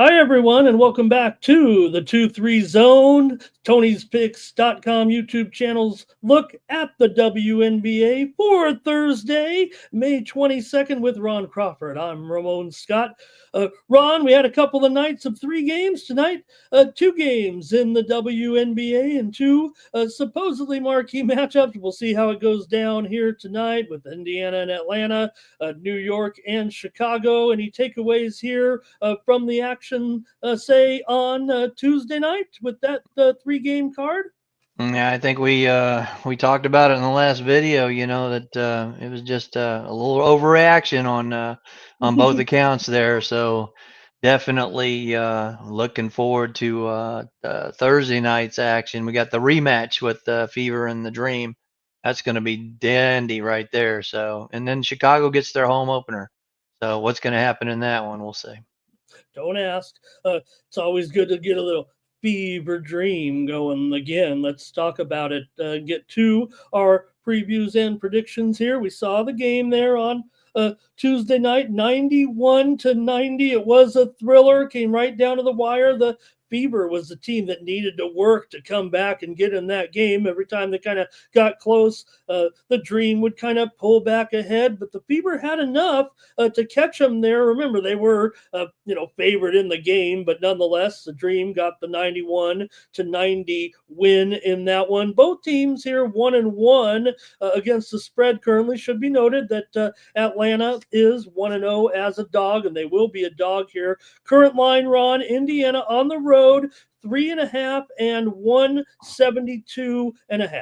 Hi, everyone, and welcome back to the 2-3 Zone, Tony'sPicks.com YouTube channel's look at the WNBA for Thursday, May 22nd, with Ron Crawford. I'm Ramon Scott. Ron, we had a couple of nights of three games tonight, two games in the WNBA and two supposedly marquee matchups. We'll see how it goes down here tonight with Indiana and Atlanta, New York and Chicago. Any takeaways here from the action, say on Tuesday night with that three-game card? Yeah, I think we talked about it in the last video. That it was just a little overreaction on both accounts there. So definitely looking forward to Thursday night's action. We got the rematch with Fever and the Dream. That's going to be dandy right there. So and then Chicago gets their home opener. So what's going to happen in that one? We'll see. Don't ask. It's always good to get a little fever dream going again. Let's talk about it. Get to our previews and predictions here. We saw the game there on Tuesday night, 91-90. It was a thriller. Came right down to the wire. The Fever was the team that needed to work to come back and get in that game. Every time they kind of got close, the Dream would kind of pull back ahead, but the Fever had enough to catch them there. Remember, they were favored in the game, but nonetheless, the Dream got the 91-90 win in that one. Both teams here 1-1 against the spread currently. Should be noted that Atlanta is 1-0 as a dog, and they will be a dog here. Current line, Ron, Indiana on the road, 3.5 and 172.5.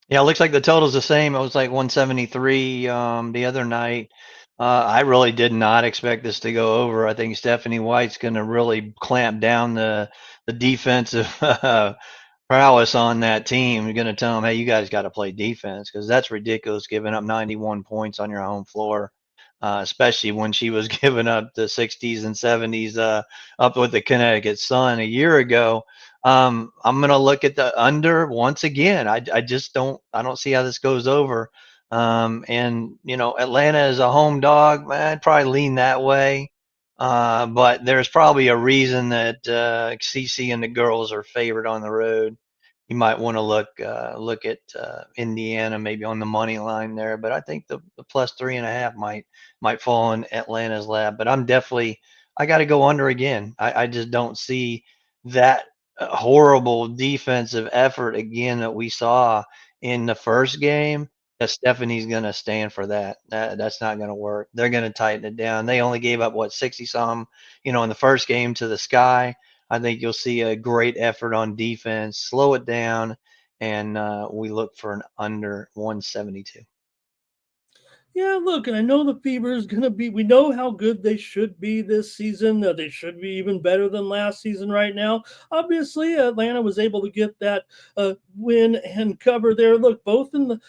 Yeah, it looks like the total's the same. It was like 173 the other night. I really did not expect this to go over. I think Stephanie White's going to really clamp down the defensive prowess on that team. You're going to tell them, hey, you guys got to play defense because that's ridiculous giving up 91 points on your home floor, especially when she was giving up the 60s and 70s up with the Connecticut Sun a year ago. I'm gonna look at the under once again. I just don't see how this goes over. And Atlanta is a home dog. I'd probably lean that way. But there's probably a reason that CC and the girls are favored on the road. You might want to look at Indiana maybe on the money line there. But I think the plus 3.5 might fall in Atlanta's lap. But I got to go under again. I just don't see that horrible defensive effort again that we saw in the first game. That Stephanie's going to stand for that's not going to work. They're going to tighten it down. They only gave up what 60 some, in the first game to the Sky. I think you'll see a great effort on defense, slow it down, and we look for an under 172. Yeah, look, I know the Fever is going to be, we know how good they should be this season. They should be even better than last season right now. Obviously, Atlanta was able to get that win and cover there. Look, both in the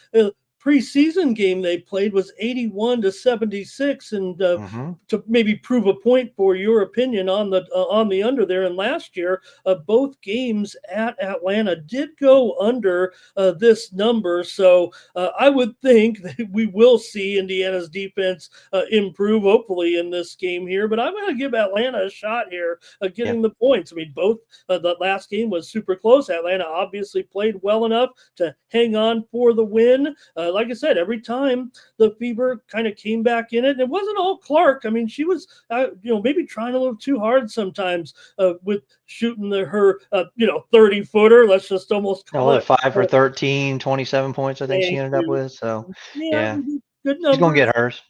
preseason game they played was 81-76, and Mm-hmm. to maybe prove a point for your opinion on the under there. And last year, both games at Atlanta did go under this number, so I would think that we will see Indiana's defense improve, hopefully, in this game here. But I'm going to give Atlanta a shot here Yeah. getting the points. I mean, both the last game was super close. Atlanta obviously played well enough to hang on for the win. Like I said, every time the Fever kind of came back in it, and it wasn't all Clark. I mean, she was, maybe trying a little too hard sometimes with shooting her, 30-footer. Let's just almost Oh, call it. 5 for 13, 27 points, I think she Thank ended up you. with. So, Yeah, yeah, good she's going to numbers. get hers.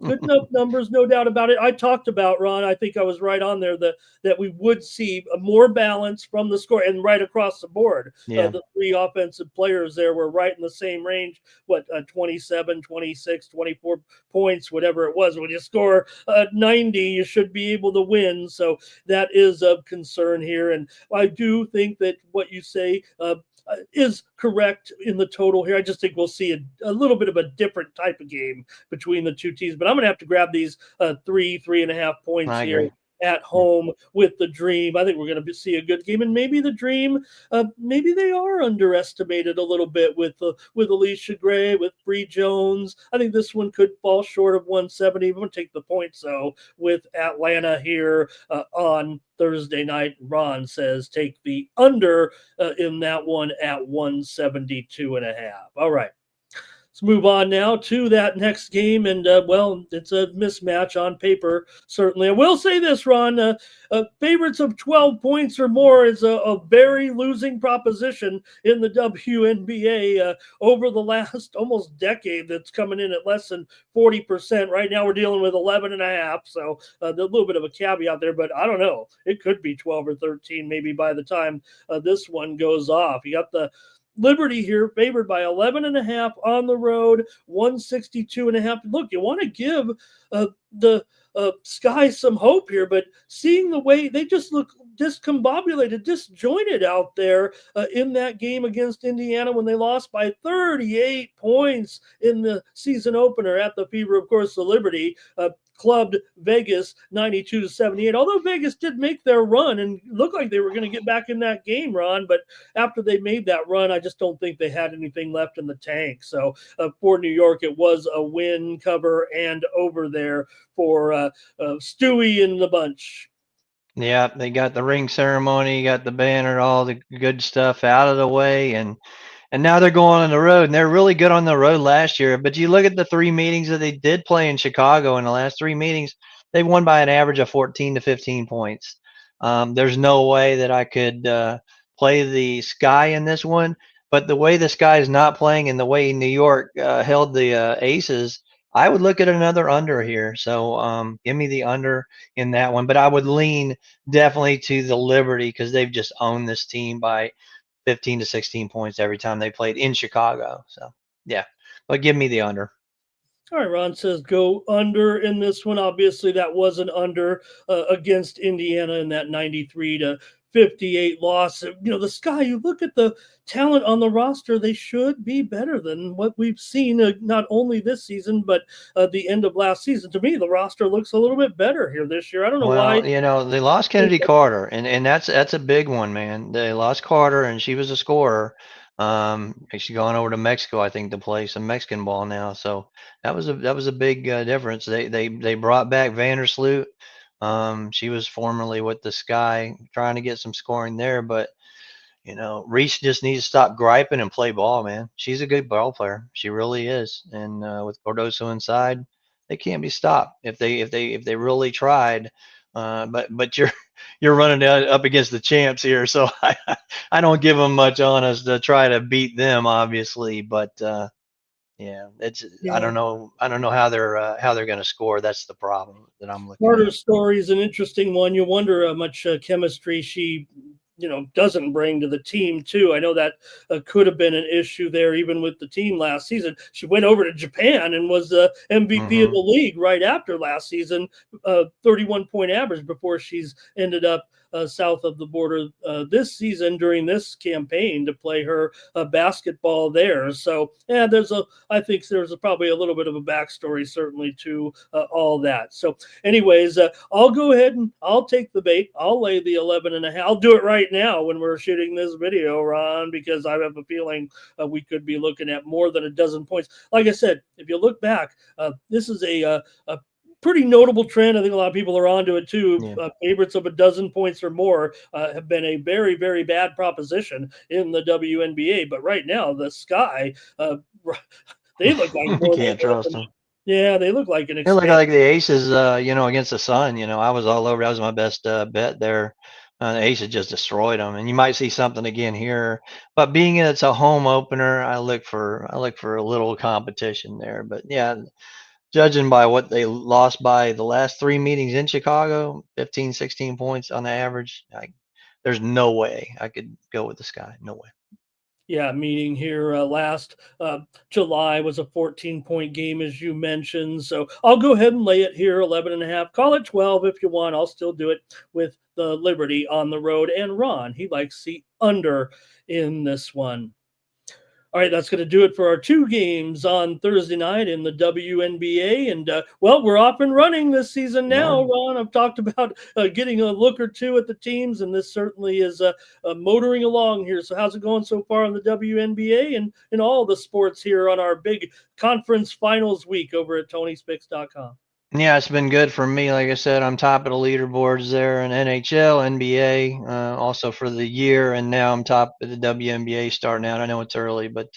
Good enough numbers, no doubt about it. I talked about, Ron. I think I was right on there that we would see a more balance from the score and right across the board. Yeah. The three offensive players there were right in the same range. 27, 26, 24 points, whatever it was. When you score 90, you should be able to win. So that is of concern here. And I do think that what you say is correct in the total here. I just think we'll see a little bit of a different type of game between the two teams. But I'm going to have to grab these 3.5 points I here agree. at home with the Dream. I think we're going to see a good game, and maybe the Dream, maybe they are underestimated a little bit with Alicia Gray, with Bree Jones. I think this one could fall short of 170. I'm going to take the points though with Atlanta here on Thursday night. Ron says take the under in that one at 172.5. All right. Let's move on now to that next game. And, well, it's a mismatch on paper, certainly. I will say this, Ron. Favorites of 12 points or more is a very losing proposition in the WNBA over the last almost decade that's coming in at less than 40%. Right now we're dealing with 11.5. So a little bit of a caveat there, but I don't know. It could be 12 or 13 maybe by the time this one goes off. You got the Liberty here favored by 11.5 on the road, 162.5. Look, you want to give the Sky some hope here, but seeing the way they just look discombobulated, disjointed out there in that game against Indiana when they lost by 38 points in the season opener at the Fever. Of course, the Liberty clubbed Vegas 92-78. Although Vegas did make their run and looked like they were going to get back in that game, Ron, but after they made that run, I just don't think they had anything left in the tank. So for New York, it was a win, cover, and over there for Stewie and the bunch. Yeah, they got the ring ceremony, got the banner, all the good stuff out of the way, and now they're going on the road, and they're really good on the road last year. But you look at the three meetings that they did play in Chicago in the last three meetings, they won by an average of 14 to 15 points. There's no way that I could play the Sky in this one, but the way the Sky is not playing and the way New York held the Aces, I would look at another under here. So give me the under in that one, but I would lean definitely to the Liberty because they've just owned this team by 15 to 16 points every time they played in Chicago. So, yeah, but give me the under. All right, Ron says go under in this one. Obviously, that was an under against Indiana in that 93-58 loss. The Sky, you look at the talent on the roster, they should be better than what we've seen, not only this season, but the end of last season. To me, the roster looks a little bit better here this year. I don't know why. Well, they lost Kennedy Carter, and that's a big one, man. They lost Carter, and she was a scorer. She's gone over to Mexico, I think, to play some Mexican ball now. So that was a big difference. They brought back Vandersloot. She was formerly with the Sky, trying to get some scoring there, but Reese just needs to stop griping and play ball, man. She's a good ball player. She really is. And with Cardoso inside, they can't be stopped if they really tried. But you're running up against the champs here, so I don't give them much on us to try to beat them, obviously. But yeah, it's Yeah. I don't know how they're going to score. That's the problem that I'm looking at. Carter's story is an interesting one. You wonder how much chemistry she, doesn't bring to the team too. I know that could have been an issue there, even with the team last season. She went over to Japan and was the MVP of Hmm. the league right after last season, 31-point average before she's ended up south of the border this season during this campaign to play her basketball there. So yeah, I think there's probably a little bit of a backstory certainly to all that. So anyways, I'll go ahead and I'll take the bait. I'll lay the 11.5. I'll do it right now when we're shooting this video, Ron, because I have a feeling we could be looking at more than a dozen points. Like I said, if you look back, this is a pretty notable trend. I think a lot of people are onto it too. Yeah. Favorites of a dozen points or more have been a very, very bad proposition in the WNBA. But right now, the Sky, they look like You more can't trust them. yeah, they look like an It looked expanded. like the Aces, against the Sun. I was all over. That was my best bet there. The Aces just destroyed them, and you might see something again here. But being it's a home opener, I look for a little competition there. But yeah, judging by what they lost by the last three meetings in Chicago, 15, 16 points on the average, there's no way I could go with the Sky. No way. Yeah, meeting here last July was a 14-point game, as you mentioned. So I'll go ahead and lay it here, 11.5. Call it 12 if you want. I'll still do it with the Liberty on the road. And Ron, he likes the under in this one. All right, that's going to do it for our two games on Thursday night in the WNBA. And, well, we're off and running this season Yeah. now, Ron. I've talked about getting a look or two at the teams, and this certainly is motoring along here. So, how's it going so far in the WNBA and in all the sports here on our big conference finals week over at TonySpix.com? Yeah, it's been good for me. Like I said, I'm top of the leaderboards there in NHL, NBA, also for the year, and now I'm top of the WNBA starting out. I know it's early, but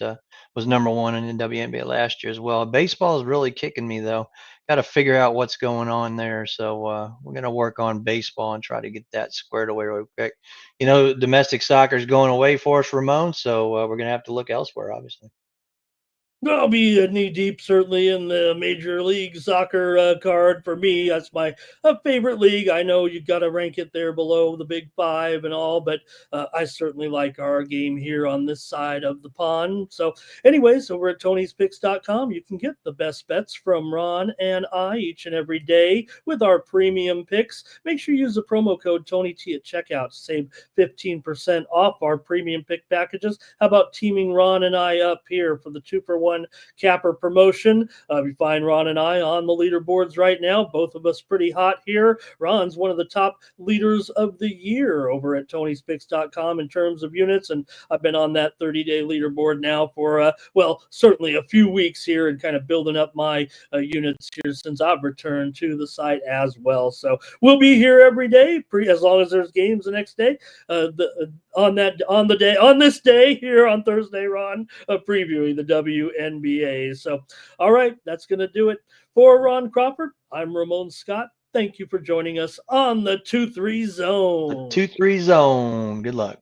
was number one in the WNBA last year as well. Baseball is really kicking me though. Got to figure out what's going on there. So we're gonna work on baseball and try to get that squared away real quick. You know, domestic soccer is going away for us, Ramon. So we're gonna have to look elsewhere, obviously. I'll be knee deep, certainly, in the Major League Soccer card for me. That's my favorite league. I know you got to rank it there below the Big Five and all, but I certainly like our game here on this side of the pond. So, anyways, over at Tony'sPicks.com, you can get the best bets from Ron and I each and every day with our premium picks. Make sure you use the promo code TonyT at checkout to save 15% off our premium pick packages. How about teaming Ron and I up here for the 2-for-1 capper promotion? You find Ron and I on the leaderboards right now, both of us pretty hot here. Ron's one of the top leaders of the year over at Tony'sPicks.com in terms of units, and I've been on that 30-day leaderboard now for, well, certainly a few weeks here and kind of building up my units here since I've returned to the site as well. So we'll be here every day, as long as there's games the next day. On this day here on Thursday, Ron, previewing the WNBA. So, all right, that's going to do it for Ron Crawford. I'm Ramon Scott. Thank you for joining us on the 2-3 The zone. 2-3 zone. Good luck.